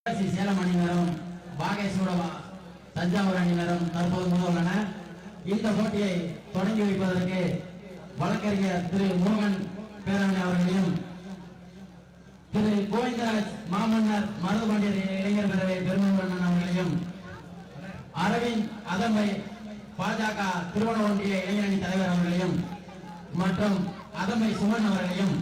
சேலம் அணியினரும் பாகேஸ்வரவா தஞ்சாவூர் அணியினரும் தற்போது முதல்வன. இந்த போட்டியை தொடங்கி வைப்பதற்கு வழக்கறிஞர் திரு மோகன் பேரணி அவர்களையும் திரு கோவிந்தராஜ் மாமன்னர் மருதுபாண்டியர் இளைஞர் பேரவை பெருமகன் அவர்களையும் அரவிந்த் அதம்பை பாஜக திருவண்ண ஒன்றிய இளைஞரணி தலைவர் அவர்களையும் மற்றும் அதம்பை சுமன் அவர்களையும்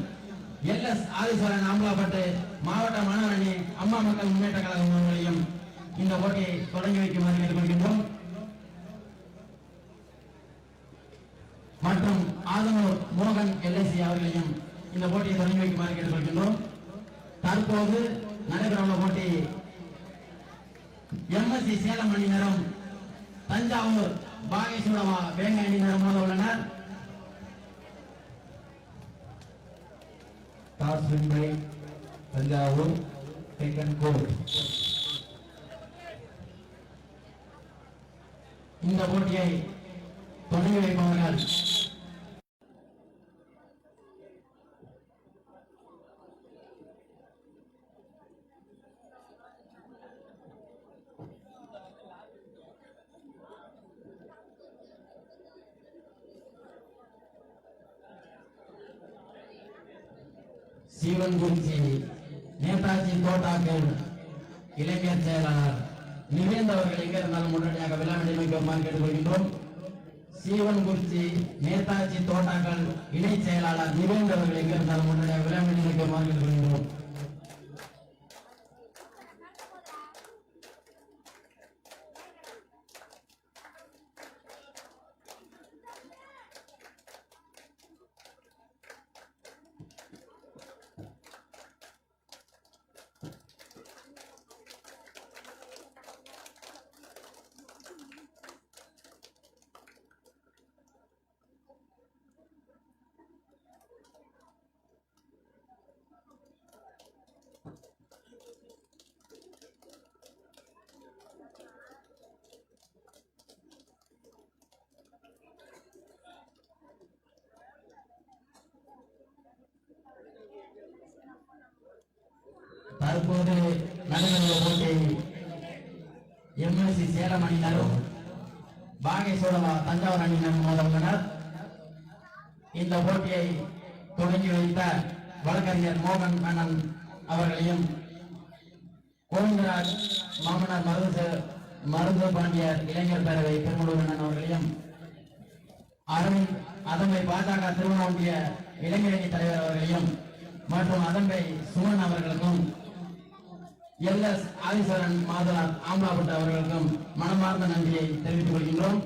எல்எஸ் ஆதிஸ்வரன் அம்பலாப்பட்டு மாவட்ட மாணவர் அணி அம்மா மக்கள் முன்னேற்ற கழகம் அவர்களையும் இந்த போட்டியை தொடங்கி வைக்குமாறு கேட்டுக்கொள்கின்றோம். மற்றும் ஆதனூர் மோகன் எல்ஐசி அவர்களையும் இந்த போட்டியை தொடங்கி வைக்குமாறு கேட்டுக்கொள்கின்றோம். தற்போது நடைபெறவுள்ள போட்டி எம்எஸ்சி சேலம் அணியினரும் தஞ்சாவூர் பாகேஸ்வரவா வேங்கை அணியினரும் மோத உள்ளனர். Toss win by Tanjavur, taken court. இந்த போட்டியை தொடங்கி வைப்பவர்கள் சீவன்குறிச்சி நேதாஜி தோட்டாக்கள் இளைஞர் செயலாளர் நிவேந்த் அவர்கள் எங்க இருந்தாலும் முன்னணியாக விழாவினை வைக்குமாறு கேட்டுக்கொள்கின்றோம். சீவன்குறிச்சி நேதாஜி தோட்டாக்கள் இணை செயலாளர் நிவேந்த் அவர்கள் எங்க இருந்தாலும் முன்னணியாக விழாவினை வைக்குமாறு கேட்டுக்கொள்கின்றோம். தற்போது நடைபெறும் போட்டி எம்எஸ்சி சேலம் அணியினரும் பாகேஸ்வரவா தஞ்சாவூர் அணியினரும் மோத உள்ளனர். இந்த போட்டியை தொடங்கி வைத்த வழக்கறிஞர் மோகன் மேனன் அவர்களையும் கோவிந்தராஜ் மாமன்னர் மருது பாண்டியர் இளைஞர் பேரவை பெருமளூரன் அவர்களையும் அரவிந்த் அதம்பை பாஜக திருவண்ண ஒன்றிய இளைஞரணி தலைவர் அவர்களையும் மற்றும் அதம்பை சுமன் அவர்களுக்கும் எல்எஸ் ஆதிஸ்வரன் மாதவர் ஆம்பலாப்பட்டு அவர்களுக்கும் மனமார்ந்த நன்றியை தெரிவித்துக் கொள்கின்றோம்.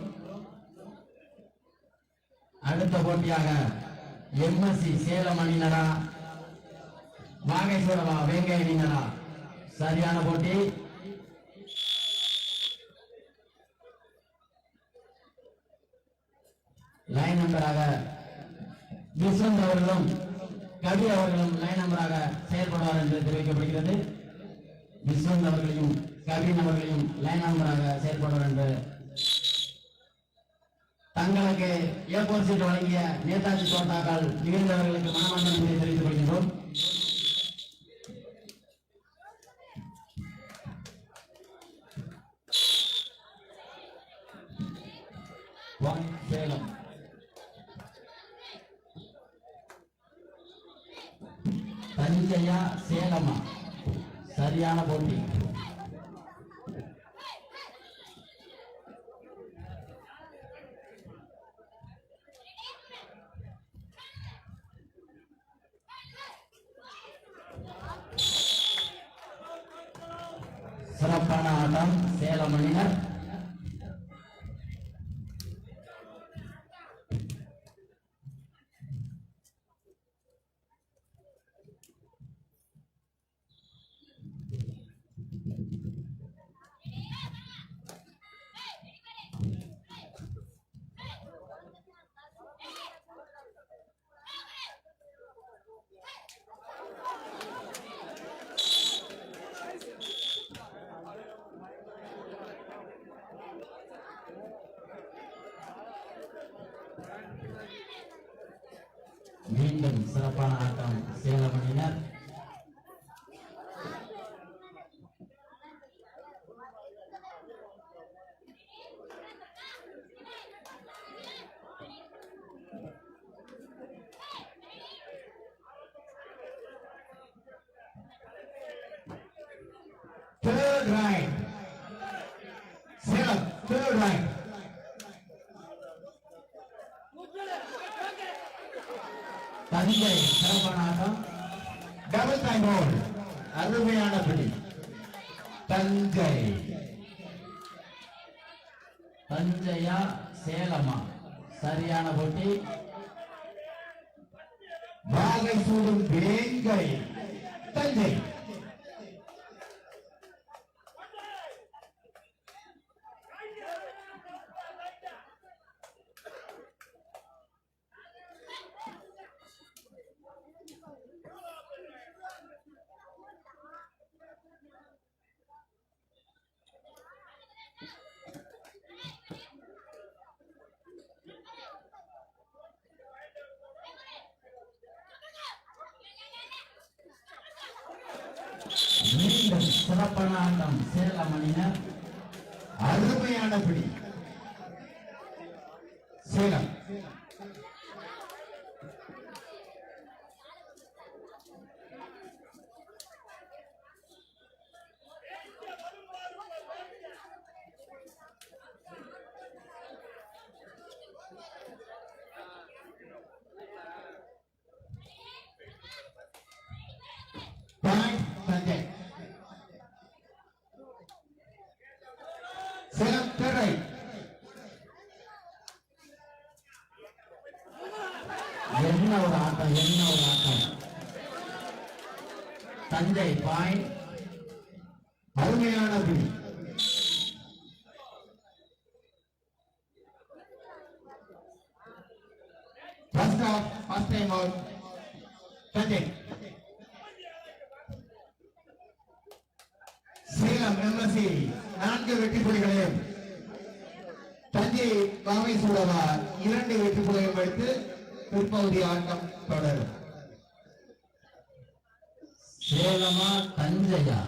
அடுத்த போட்டியாக எம்எஸ்சி சேலம் அணியினரா பாகேஸ்வரவா வேங்கை அணியினரா? சரியான போட்டி. லைன் நம்பராக விஸ்வந்த் அவர்களும் கவி அவர்களும் லைன் நம்பராக செயல்படுவார் என்று தெரிவிக்கப்படுகிறது. விஸ்வந்த் அவர்களையும் கவின் அவர்களையும் லைன் நம்பராக செயல்படுவார் என்று தங்களுக்கு ஏர்போர்ட் சீட் வழங்கிய நேதாஜி தோட்டாக்கள் நிகழ்ந்தவர்களுக்கு மனமார்ந்த நன்றியை தெரிவித்துக் கொள்கின்றோம். சேலம் தஞ்சையா சேலமா? சரியான போட்டி. சிறப்பான ஆட்டம் சேலம் அணியினர். மீண்டும் சிறப்பான ஆட்டம் சேலம் அணியினர். third right. Salem, third right. Thanjai சிறப்பான ஆட்டம். Double time hold. அருமையான பிடி. தஞ்சை. தஞ்சையா சேலமா சரியான போட்டி. வாகை சூடும் வேங்கை. தஞ்சை. மீண்டும் சிறப்பான ஆட்டம் சேலம் அணியினர். அருமையான பிடி. Salem. Point, Sanjay. Salem, third right. என்ன ஒரு ஆட்டம், என்ன ஒரு ஆட்டம். தஞ்சை பாயிண்ட். அருமையான பிடி. First off, first time out. Sanjay. Salem MSc 4 வெற்றி புள்ளிகளையும் தஞ்சை வாகை சூடவா 2 வெற்றி புள்ளிகளையும் எடுத்து பிற்பகுதி ஆட்டம் தொடரும். சேலமா தஞ்சையா?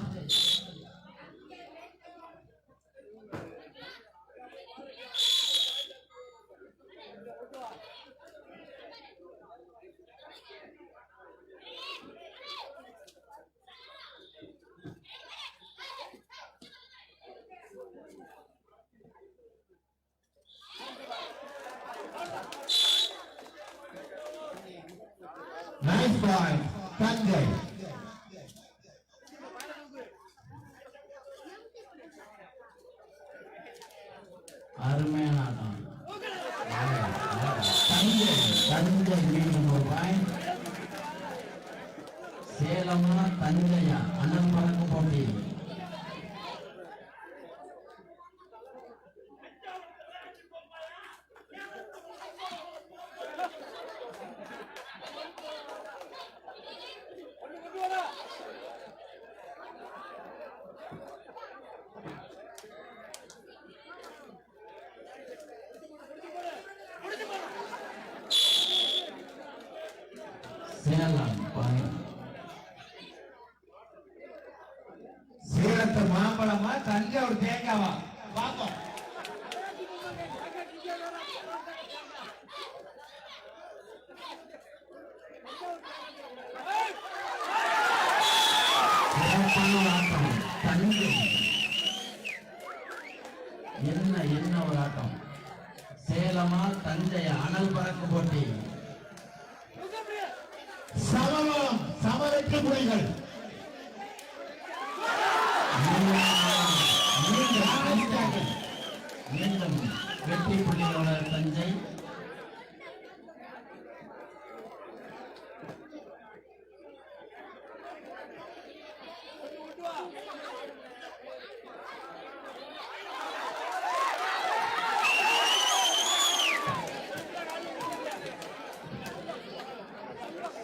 Nice point, Sanjay. அருமையான ஆட்டம். தஞ்சை தஞ்சை மீண்டும் ஒரு பாயிண்ட். சேலமா தஞ்சையா அண்ணன் பறக்கும் போட்டி. சேலம் பாயிண்ட். சேலத்து மாம்பழமா தஞ்சாவூர் தேங்காவா பாப்போம். சிறப்பான ஆட்டம் தஞ்சை. என்ன ஒரு ஆட்டம். சேலமா தஞ்சையா அனல் பறக்கும் போட்டி. சமபலம் சம வெற்றி புள்ளிகள். மீண்டும் வெற்றி புள்ளிகளோட தஞ்சை.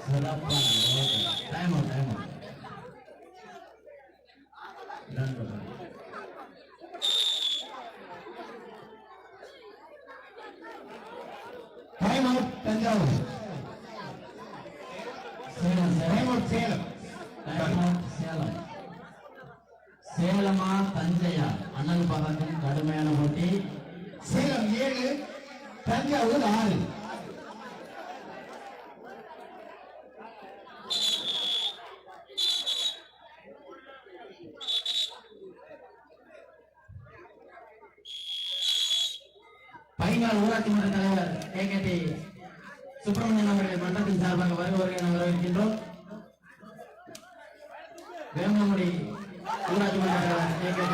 சிறப்பான time time out Thanjavur. Salem time out Salem. Salem. சேலமா தஞ்சையா அனல் பறக்கும் கடுமையான போட்டி. சேலம் 7 தஞ்சாவூர் 6. கைங்கால் ஊராட்சி மன்ற தலைவர் KKT சுப்பிரமணியன் அவர்கள் மன்றத்தின் சார்பாக வருவதை நாம் வரவேற்கின்றோம். வேமங்குடி ஊராட்சி மன்ற தலைவர் KKT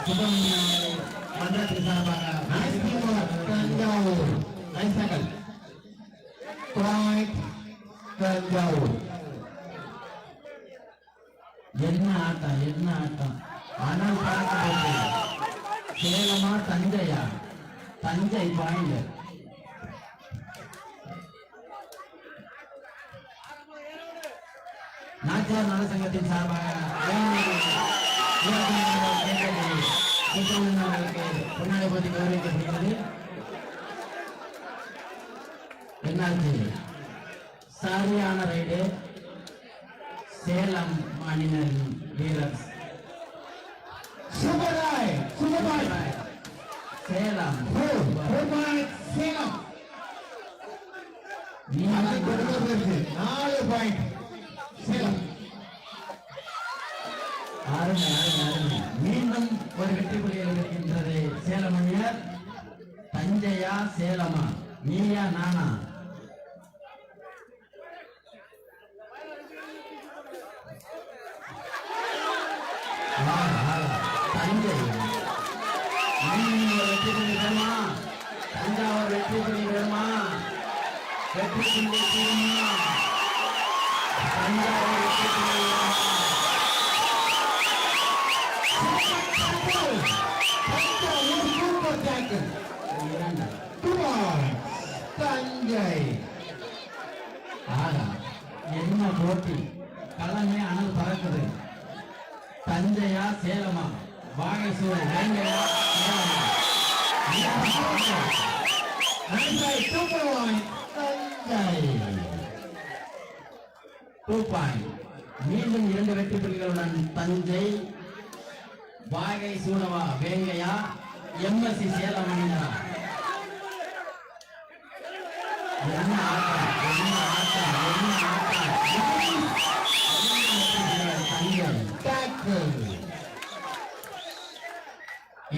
சுப்பிரமணியன் அவர்கள் மன்றத்தின் சார்பாக தஞ்சாவூர் ரைசகல் பாயிண்ட் தஞ்சாவூர். என்ன ஆட்டம் ஆனால் பார்க்க சேலமா தஞ்சையா? தஞ்சை பாயிண்ட். நாச்சியார் நலசங்கத்தின் சார்பாக பொன்னாடை பற்றி கௌரவிக்கப்படுகிறது. என்னாச்சு? சரியான ரைடு. சேலம் மாநிலம் வீரர் சுபராய் சேலம் சேலம் நீ 4 பாயிண்ட் சேலம். அருமை. மீண்டும் ஒரு வெற்றி புள்ளிகள் இருக்கின்றது சேலம் அணியர். தஞ்சையா சேலமா? நீயா நானா? தஞ்சை வெற்றி புள்ளி வேணுமா? தஞ்சாவூர் வெற்றி புள்ளி வேணுமா? வெற்றி புள்ளி தீருமா? தஞ்சாவூர் வெற்றி புள்ளி வேணுமா? தஞ்சை என்ன போட்டி! களமே அனல் பறக்குது. தஞ்சையா சேலமா? வாகைசூர் வேங்கையா சேலமா? தஞ்சை 2 பாயிண்ட். மீண்டும் 2 வெற்றி புள்ளிகளுடன் தஞ்சை வாகை சூடவா வேங்கையா MSC சேலம் அணியினரா? என்ன ஆட்டம்!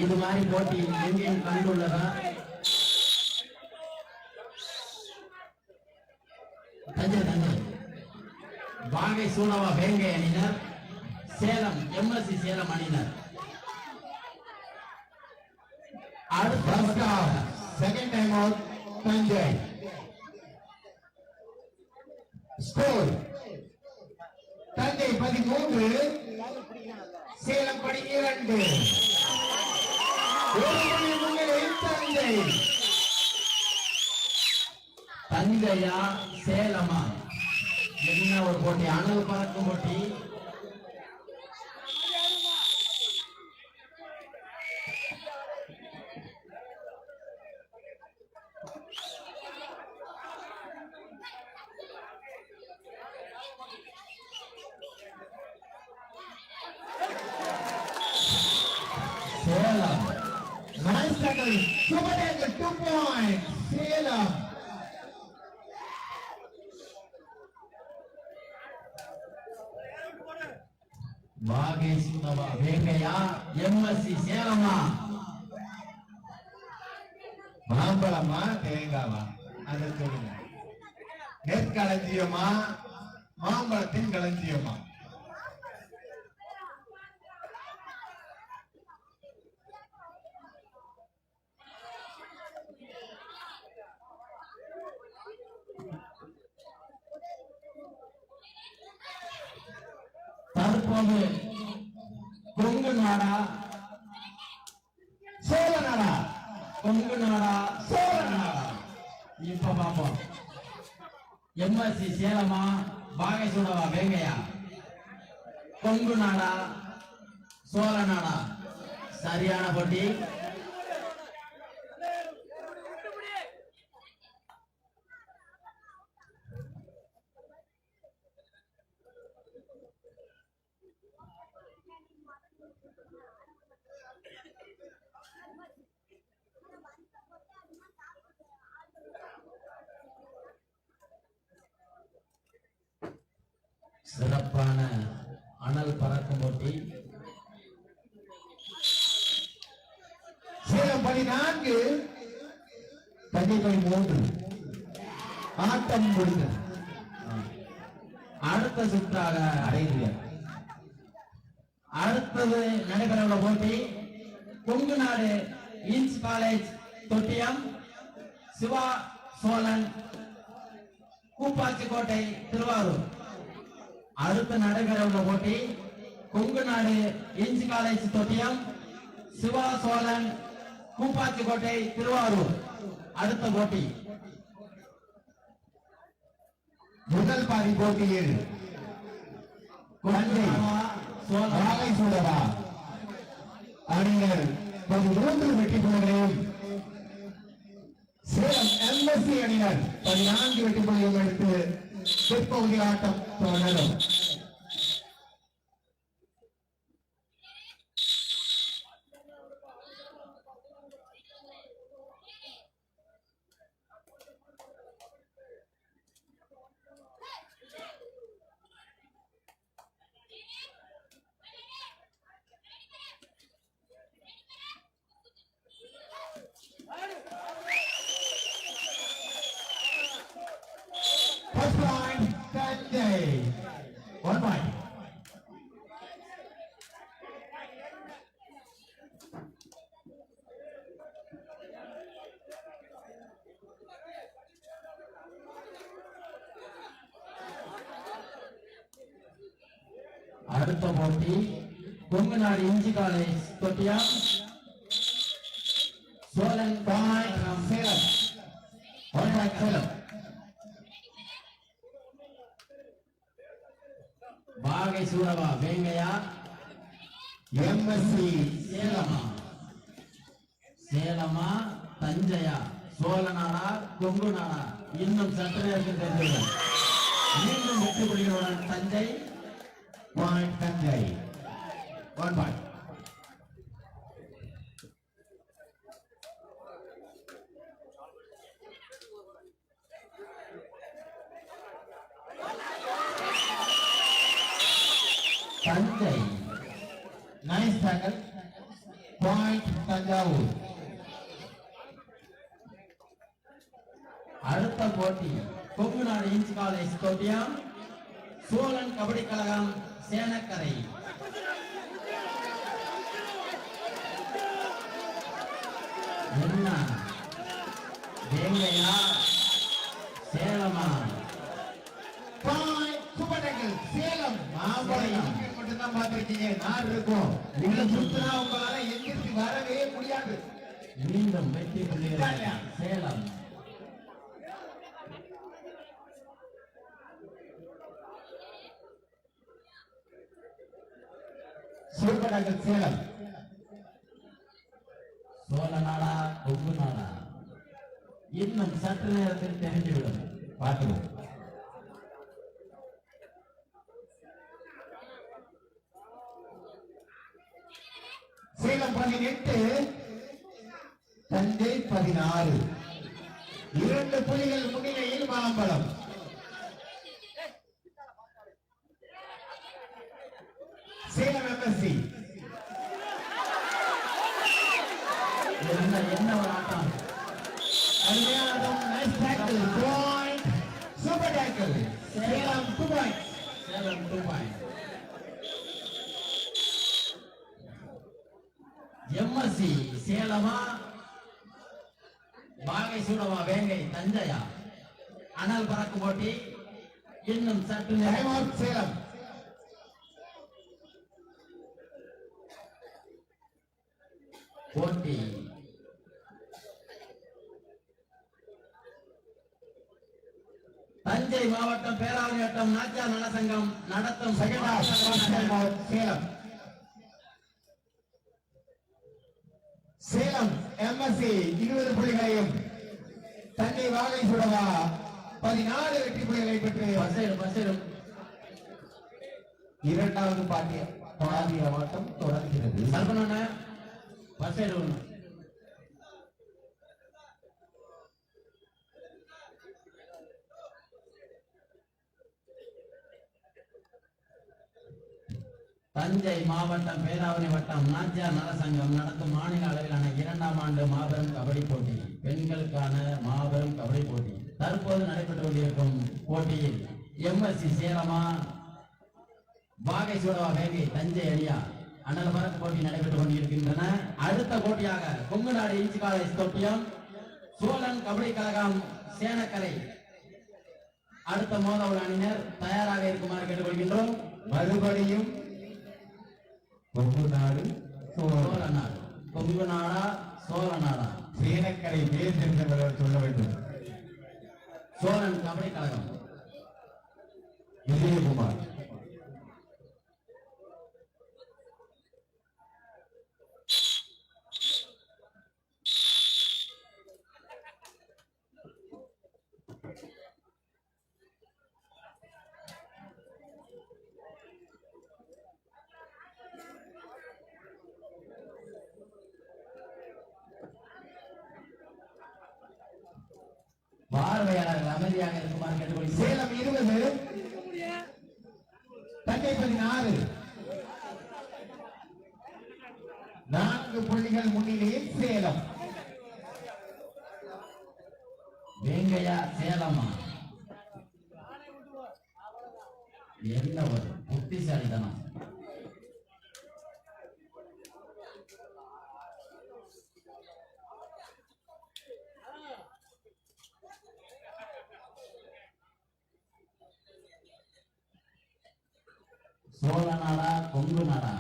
இது மாதிரி போட்டி எங்கேயும் கண்டுள்ளதா? தஞ்சை வாகை சூடவா வேங்கை அணியினர், சேலம் MSC சேலம் அணியினர். அடுத்த second time out Thanjai. Score Thanjai 13 Salem 12. ஒரு புள்ளி முன்னிலை தஞ்சை. தஞ்சையா சேலமா? என்ன ஒரு போட்டி! அனல் பறக்கும் போட்டி. Salem Nice tackle. Super tackle. 2 points. Salem. வாகை சூடவா வேங்கையா MSC சேலமா? மாம்பழமா தேங்காவா? அதை சொல்லுங்க. நெற்களஞ்சியமா மாம்பழத்தின் களஞ்சியமா? தற்போது கொங்கு நாடா சோழ நாடா? கொங்கு நாடா சோழ நாடா? இப்ப பாப்போம். MSC சேலமா வாகை சூடவா வேங்கையா? கொங்கு நாடா சோழ நாடா? சரியான போட்டி. சிறப்பான அனல் பறக்கும் போட்டி. சேலம் 14 தஞ்சை 3 ஆட்டம் முடிந்தது. அடுத்த சுற்றாக அடைந்து அடுத்தது நடைபெறவுள்ள போட்டி கொங்கு நாடு இன்ஸ் காலேஜ் தொட்டியம் சிவா சோழன் கூப்பாச்சிக்கோட்டை திருவாரூர். அடுத்து நடைபெறவுள்ள போட்டி கொங்கு நாடு இன்ஸ் காலேஜ் தொட்டியம் சிவா சோழன் கூப்பாச்சிக்கோட்டை திருவாரூர். அடுத்த போட்டி முதல் பாதி போட்டியில் தஞ்சை வாகை சூடவா அணியினர் 13 வெற்றி புள்ளிகளையும் சேலம் எம்எஸ்சி அணியினர் 14 வெற்றி புள்ளிகளையும் எடுத்து பிற்பகுதி ஆட்டம் தொடரும். First point, Thanjai. 1 point. அடுத்த போட்டி கொங்கு நாடு இன்ஜி college Thottiyam Cholan Point, Salem. 1 point, Salem. வாகை சூடவா வேங்கையா எம்எஸ்சி சேலமா சேலமா தஞ்சையா சோழநாடா கொங்கு நாடா இன்னும் சற்று நேரத்தில் தெரிந்துள்ளது. மீண்டும் வெற்றி புள்ளிகளுடன் Thanjai point, Thanjai. 1 point. Thanjai Nice tackle. Point, Tanjavur. அடுத்த போட்டி கொங்கு நாடு இன்ஸ் காலேஜ் தொட்டியம் சோழன் கபடி கழகம் சேனக்கரை. என்ன வேங்கையா சேலமா Point, super tackle. சேலம் மாம்பழம் இனிமேல் மட்டும்தான் பார்த்திருக்கீங்க. நார் இருக்கும். உள்ள சுத்தினா உங்களால எந்திரிச்சு வரவே முடியாது. மீண்டும் வெற்றி புள்ளிகள் சேலம். Super doctor Salem. சோழநாடா கொங்கு நாடா இன்னும் சற்று நேரத்தில் தெரிந்துவிடும். பார்த்துவோம். சேலம் 18, தஞ்சை 16. 2 புள்ளிகள் முன்னிலையில் மாம்பழம். சேலம் எம்எஸ்சி என்ன ஒரு ஆட்டம். அருமையான ஆட்டம். Nice tackle. Point. Super tackle. Salem 2 point. Salem 2 point. MSC சேலமா வாகை சூடவா வேங்கை தஞ்சையா அனல் பறக்கு போட்டி இன்னும் சற்று டைம் நேரம். அவுட் சேலம். போட்டி தஞ்சை மாவட்டம் பேராவூர் வட்டம் நாச்சியார் நலசங்கம் நடத்தும் second half. Time out Salem. Salem MSc 20 புள்ளிகளையும் தஞ்சை வாகை சுடவா 14 வெற்றி புள்ளிகளை பெற்று பசேரும் இரண்டாவது பாட்டிய ஆட்டம் தொடர்கிறது. சல்பனான பசேரும் தஞ்சை மாவட்டம் பேராவூர் வட்டம் நாச்சியார் நலசங்கம் நடத்தும் மாநில அளவிலான 2ஆம் ஆண்டு மாபெரும் கபடி போட்டி பெண்களுக்கான மாபெரும் கபடி போட்டி தற்போது நடைபெற்று கொண்டிருக்கும் போட்டியில் எம்எஸ்சி சேலமா வாகை சூடவா வேங்கை தஞ்சை அணியா அண்ணல் பறக்கு போட்டி நடைபெற்றுக் கொண்டிருக்கின்றன. அடுத்த போட்டியாக கொங்குநாடு இன்சி காலேஜ் தொட்டியம் சோழன் கபடி கழகம் சேனக்கரை அடுத்த மோதல் அணியினர் தயாராக இருக்குமாறு கேட்டுக்கொள்கின்றோம். மறுபடியும் கொங்குநாடு சோழநாடு கொங்குநாடா சோழநாடா சேனக்கரை பேர் தெரிந்தவர்கள் சொல்ல வேண்டும். சோழன் கபடி கழகம் விஜயகுமார் பார்வையாளர்கள் அமைதியாக இருக்குமாறு கேட்டுக்கொள்கிறேன். சேலம் 20 தஞ்சை 16 4 புள்ளிகள் முன்னிலையில் சேலம். வேங்கையா சேலமா என்ன ஒரு புத்திசாலித்தனம். சோழநாடா கொங்குநாடா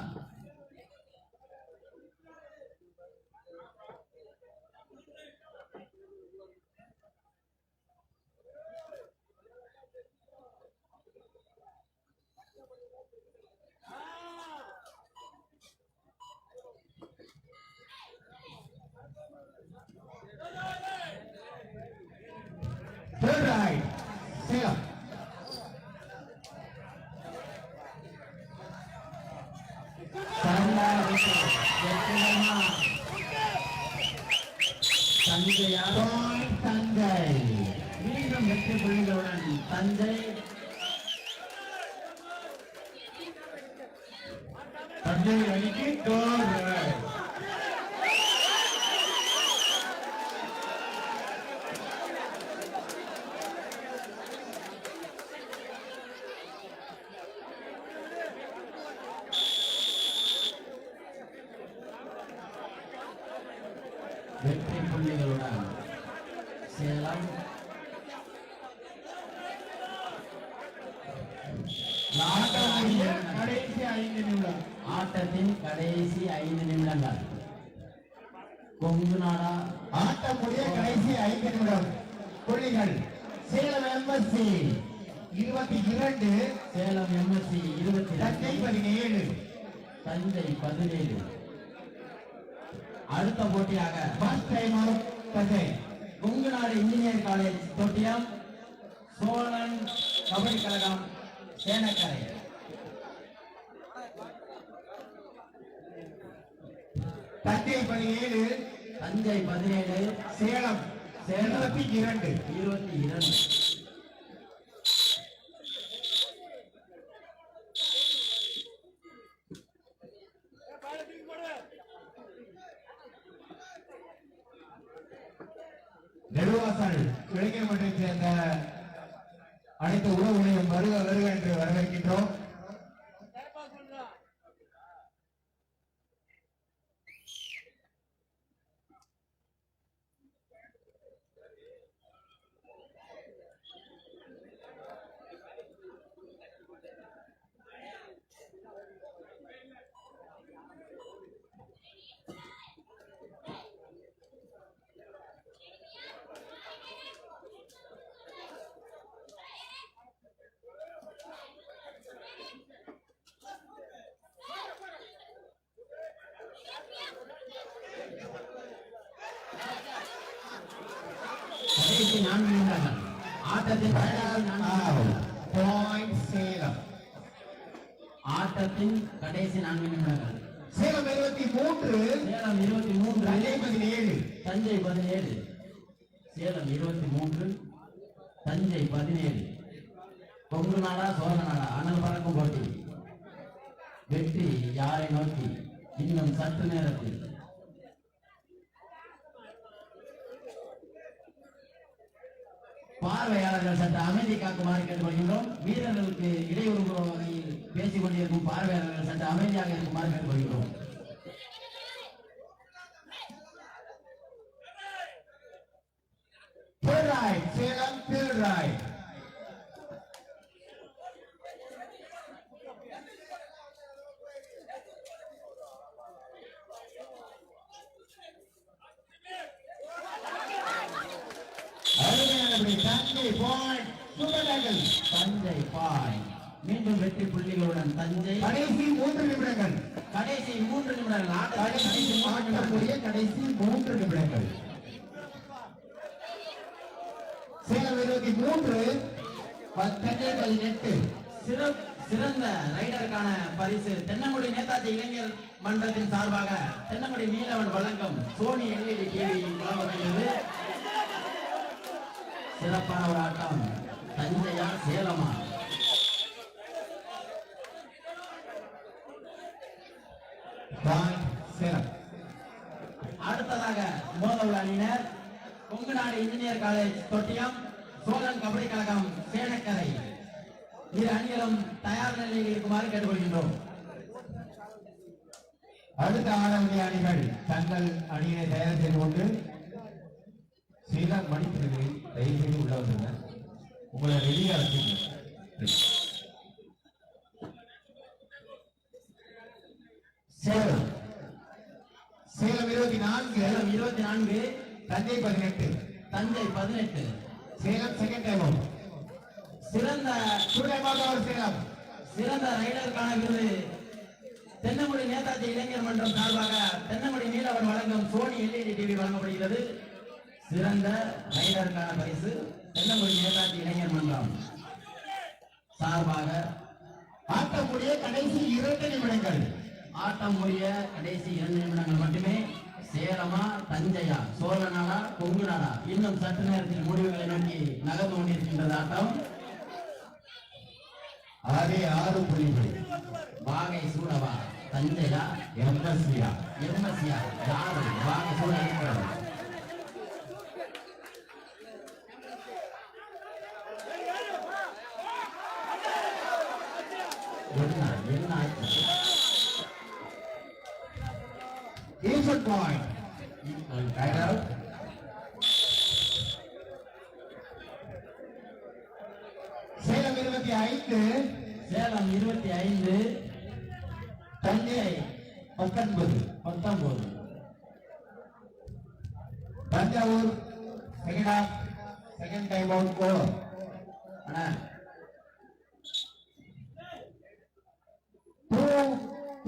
Third right, சேலம். தஞ்சையா தஞ்சை மீண்டும் வெற்றி புள்ளிகளுடன் தஞ்சை தஞ்சை அணிக்கு third right. வெற்றி புள்ளிகளுடன் சேலம் கடைசி 5 நிமிடம். ஆட்டத்தின் கடைசி 5 நிமிடங்கள். கொங்குநாடா ஆட்டமுடைய கடைசி 5 நிமிடம். புள்ளிகள் சேலம் எம்எஸ்சி 22 சேலம் எம்எஸ்சி 22 தஞ்சை 17. தஞ்சை 17. அடுத்த போட்டியாக first time out Thanjai. Kongunadu engineer college Thottiyam Cholan kabaddi கழகம் சேனக்கரை தஞ்சை 17 தஞ்சை 17 சேலம் 22. 22. நெடுவாசல் இளைஞர் மன்றத்தைச் சேர்ந்த அனைத்து உறவுகளையும் வருக வருக என்று வரவேற்கின்றோம். கடைசி 4 நிமிடங்கள். ஆட்டத்தின் கடைசி 4 நிமிடங்கள். பாயிண்ட் சேலம். ஆட்டத்தின் கடைசி 4 நிமிடங்கள். சேலம் 23 சேலம் 23 தஞ்சை 17. தஞ்சை 17. சேலம் 23 தஞ்சை 17. கொங்குநாடா சோழநாடா அனல் பறக்கும் போட்டி. வெற்றி யாரை நோக்கி இன்னும் சற்று நேரத்தில். பார்வையாளர்கள் சற்று அமைதி காக்குமாறு கேட்டுக்கொள்கின்றோம். வீரர்களுக்கு இடையூறு வகையில் பேசிக் கொண்டிருக்கும் பார்வையாளர்கள் சற்று அமைதியாக இருக்குமாறு கேட்டுக்கொள்கிறோம். Salem third right. Thanjai point super tiger. Thanjai point மீண்டும் வெற்றி புள்ளிகளுடன் தஞ்சை. கடைசி 3 நிமிடங்கள். கடைசி 3 நிமிடங்கள். கடைசி 3 நிமிடங்கள். சேலம் 23 தஞ்சை 18. சிறந்த ரைடருக்கான பரிசு தென்னங்குடி நேதாஜி இளைஞர் மன்றத்தின் சார்பாக தென்னங்குடி மீனவன் வழங்கும் சோனி LED டிவி வழங்கப்படுகிறது. சிறப்பான ஒரு ஆட்டம். தஞ்சையா சேலமா? சேலம். அடுத்ததாக மோதல் அணியினர் கொங்குநாடு இன்ஜினியர் காலேஜ் தொட்டியம், சோழன் கபடி கழகம் சேனக்கரை. இரு அணிகளும் தயார் நிலையில் இருக்குமாறு கேட்டுக்கொள்கின்றோம். அடுத்த ஆடவணி அணிகள் தங்கள் அணியை தயார் செய்து கொண்டு சேலம் மணிப்பிரிவில் தயவு செய்து உள்ள வந்துள்ள உங்களை ரெடியா வச்சுங்க. Salem 24 Thanjai 18. Thanjai 18. Salem second time out. சிறந்த சிறந்த ரைடருக்கான விருது தென்னங்குடி நேதாஜி இளைஞர் மன்றம் சார்பாக தென்னங்குடி மீனவன் வழங்கும் சோனி LED டிவி வழங்கப்படுகிறது. சிறந்த ரைடருக்கான பரிசு தென்னங்குடி நேதாஜி இளைஞர் மன்றம் சார்பாக. ஆட்டம் முடிய கடைசி 2 நிமிடங்கள். ஆட்டம் முடிய கடைசி 2 நிமிடங்கள் மட்டுமே. சேலமா தஞ்சையா, சோழநாடா கொங்குநாடா? இன்னும் சற்று நேரத்தில் முடிவுகளை நோக்கி நகர்ந்து கொண்டிருக்கின்றது ஆட்டம். 6 புள்ளிகள். வாகை சூடவா தஞ்சையா எம்எஸ்சியா? யாரு வாகை சூட இருக்கிறது? என்ன ஆச்சு? Equal point. Right out. Salem 25. Salem 25. Thanjai 19. Thanjavur second half second time out over. அண்ணா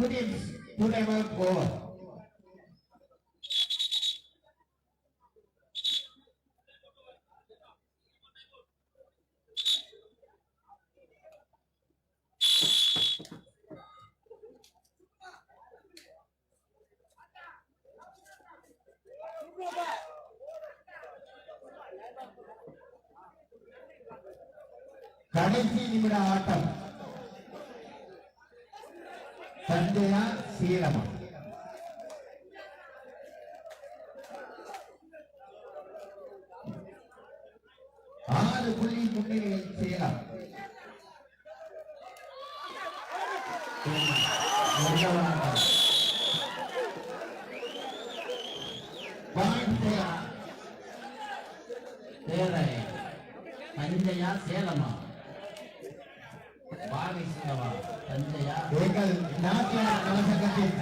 two teams, 2 time out over. கடைசி நிமிட ஆட்டம். தஞ்சையா சேலமா? ஆறு புள்ளி முன்னிலையில் சேலம். தஞ்சையா சேலமா? வாகை சூடவா தஞ்சையா? எங்கள் நாட்டிய நலசங்கத்தின்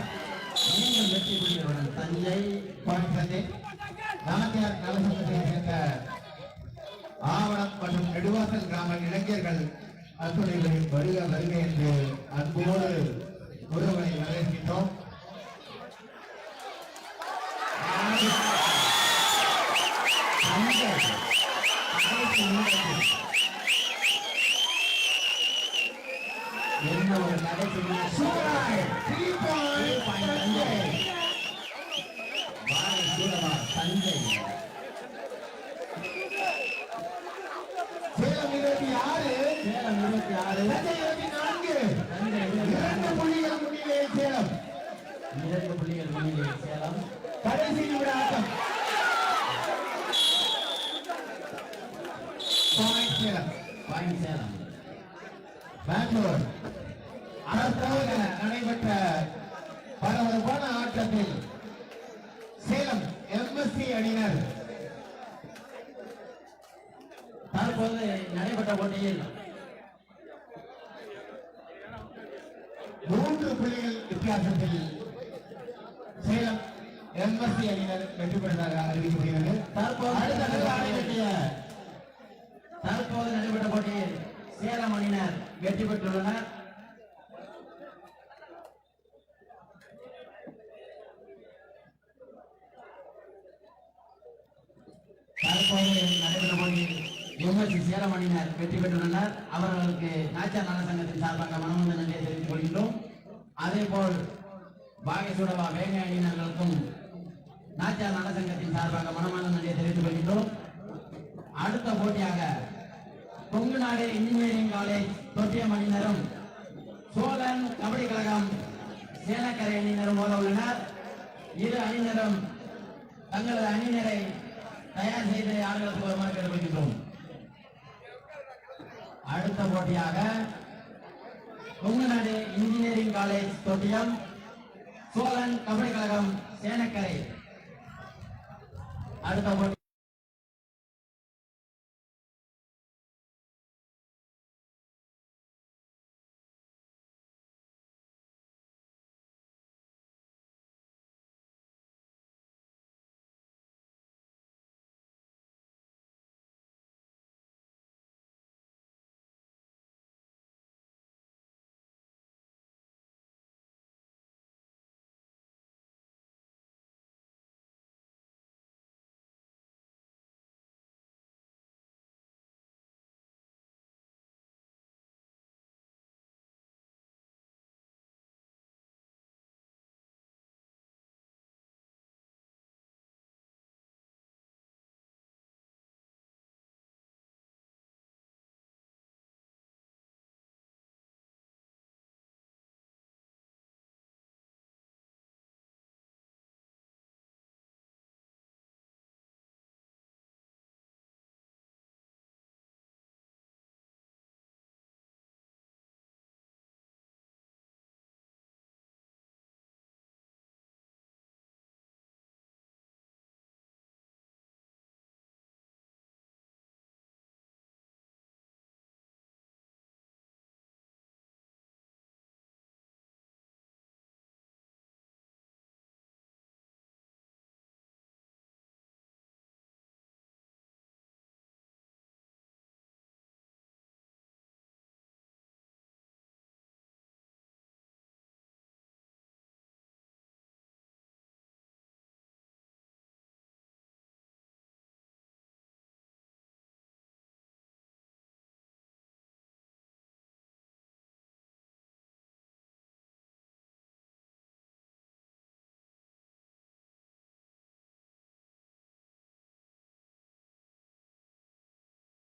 மீண்டும் வெற்றி புள்ளிகளுடன் தஞ்சை பாண்டிசத்தை நாட்டியார் நலசங்கத்தை சேர்ந்த ஆவணம் மற்றும் நெடுவாசல் கிராம இளைஞர்கள் அத்துணைகளின் வருக என்று அன்போடு ஒருவரை வரவேற்கின்றோம். என்ன ஒரு கடைசி வாகை சூடவா தஞ்சை? சேலம் 26, சேலம் 26, தஞ்சை 24. தஞ்சை 2 புள்ளிகள் முன்னிலையில் சேலம். 2 புள்ளிகள் முன்னிலையில் சேலம். கடைசி நிமிட ஆட்டம். பெங்களூர். அடுத்ததாக நடைபெற்ற பரபரப்பான ஆட்டத்தில் சேலம் எம்எஸ்சி அணியினர் தற்போது நடைபெற்ற போட்டியில் 3 புள்ளிகள் வித்தியாசத்தில் சேலம் எம்எஸ்சி அணியினர் வெற்றி பெற்றதாக அறிவிக்கப்படுகிறது. தற்போது நடைபெற்ற போட்டியில் சேலம் அணியினர் வெற்றி பெற்றுள்ளனர். தற்போது நடைபெற்ற போட்டியில் எம்எஸ்சி சேலம் அணியினர் வெற்றி பெற்றுள்ளனர். அவர்களுக்கு நாச்சார் நல சங்கத்தின் சார்பாக மனமார்ந்த நன்றியை தெரிவித்துக் கொள்கின்றோம். அதேபோல் பாகேஸ்வரவா வேங்கை அணியினர்களுக்கும் நாச்சார் நல சங்கத்தின் சார்பாக மனமார்ந்த நன்றியை தெரிவித்துக் கொள்கின்றோம். அடுத்த போட்டியாக கொங்கு நாடு இன்ஜினியரிங் காலேஜ் தொட்டியம் அணியினரும் சோழன் கபடி கழகம் சேலக்கரை அணியினரும் மோத உள்ளனர். இரு அணியினரும் தங்களது அணியினரை தயார் செய்து ஆடுகளுக்கு வருமாறு கேட்டுக்கொள்கின்றோம். அடுத்த போட்டியாக கொங்கு நாடு இன்ஜினியரிங் காலேஜ் தொட்டியம் சோழன் கபடி கழகம் சேலக்கரை அடுத்த போட்டி